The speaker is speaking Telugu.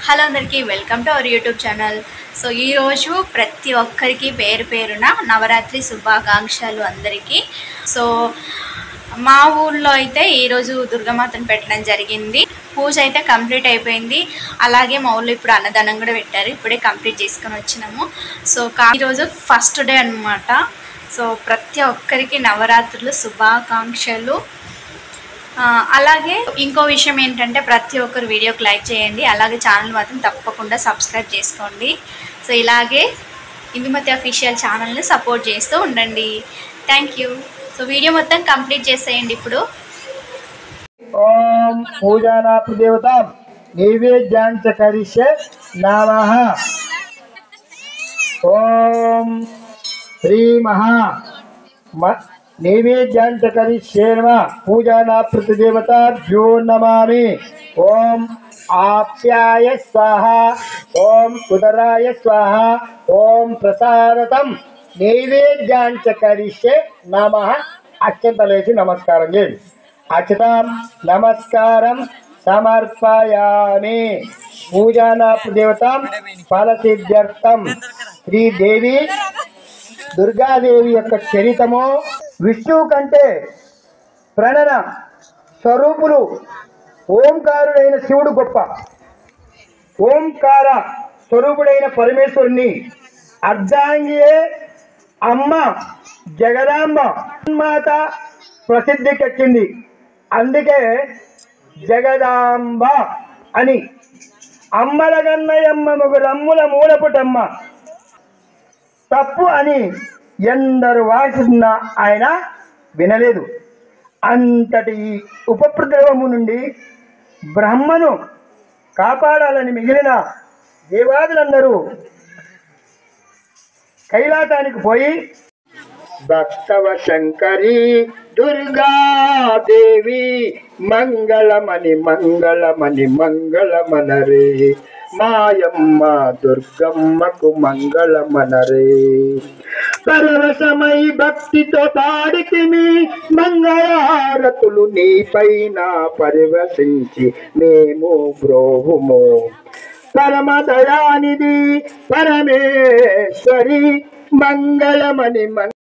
హలో అందరికీ welcome to our YouTube channel. So ఈరోజు ప్రతి ఒక్కరికి పేరు పేరున నవరాత్రి శుభాకాంక్షలు అందరికీ. సో మా ఊళ్ళో అయితే ఈరోజు దుర్గామాతను పెట్టడం జరిగింది. పూజ అయితే కంప్లీట్ అయిపోయింది. అలాగే మా ఊళ్ళో ఇప్పుడు అన్నదానం కూడా పెట్టారు. ఇప్పుడే కంప్లీట్ చేసుకొని వచ్చినాము. సో ఈరోజు ఫస్ట్ డే అన్నమాట. సో ప్రతి ఒక్కరికి నవరాత్రులు శుభాకాంక్షలు. అలాగే ఇంకో విషయం ఏంటంటే ప్రతి ఒక్కరు వీడియోకి లైక్ చేయండి. అలాగే ఛానల్ మాత్రం తప్పకుండా సబ్స్క్రైబ్ చేసుకోండి. సో ఇలాగే ఇందుమతి అఫీషియల్ ఛానల్ని సపోర్ట్ చేస్తూ ఉండండి. Thank you. సో వీడియో మొత్తం కంప్లీట్ చేసేయండి. ఇప్పుడు ఓం పూజానాపు దేవత నైవేద్యాంచ కరిష్యే నమః. ఓం శ్రీ మహా నైవేద్యాంచ కరిష్యే నమః. పూజానాప్రతి దేవతాభ్యో నమామి. ఓం ఆప్యాయ స్వాహ, ఓం ఉదరాయ స్వాహ, ఓం ప్రసాదతం నైవేద్యాంచ కరిష్యే నమః. అక్షంతలేసి నమస్కారం చేయండి. అక్షతాం నమస్కారం సమర్పయామి. పూజానాపు దేవతాం ఫలసిద్ధ్యర్థం శ్రీదేవి దుర్గాదేవి యొక్క చరితము. విష్ణువు కంటే ప్రణన స్వరూపులు ఓంకారుడైన శివుడు గొప్ప. ఓంకార స్వరూపుడైన పరమేశ్వరుని అర్ధాంగియే అమ్మ జగదాంబ మాత ప్రసిద్ధికెక్కింది. అందుకే జగదాంబ అని. అమ్మల గన్నయమ్మ ముగురమ్ముల మూలపుటమ్మ తప్పు అని ఎందరు వాసిన ఆయన వినలేదు. అంతటి ఉపద్రవము నుండి బ్రహ్మను కాపాడాలని మిగిలిన దేవాదులందరూ కైలాసానికి పోయి భక్తవ శంకరి దుర్గాదేవి మంగళమణి మంగళమణి మంగళమనరే మాయమ్మ దుర్గమ్మకు మంగళమనరే. పరవశమై భక్తితో పాడితిమి మంగళారతులు నీపైన పరివశించి మేము బ్రోహుము. పరమదయానిధి పరమేశ్వరి మంగళమణి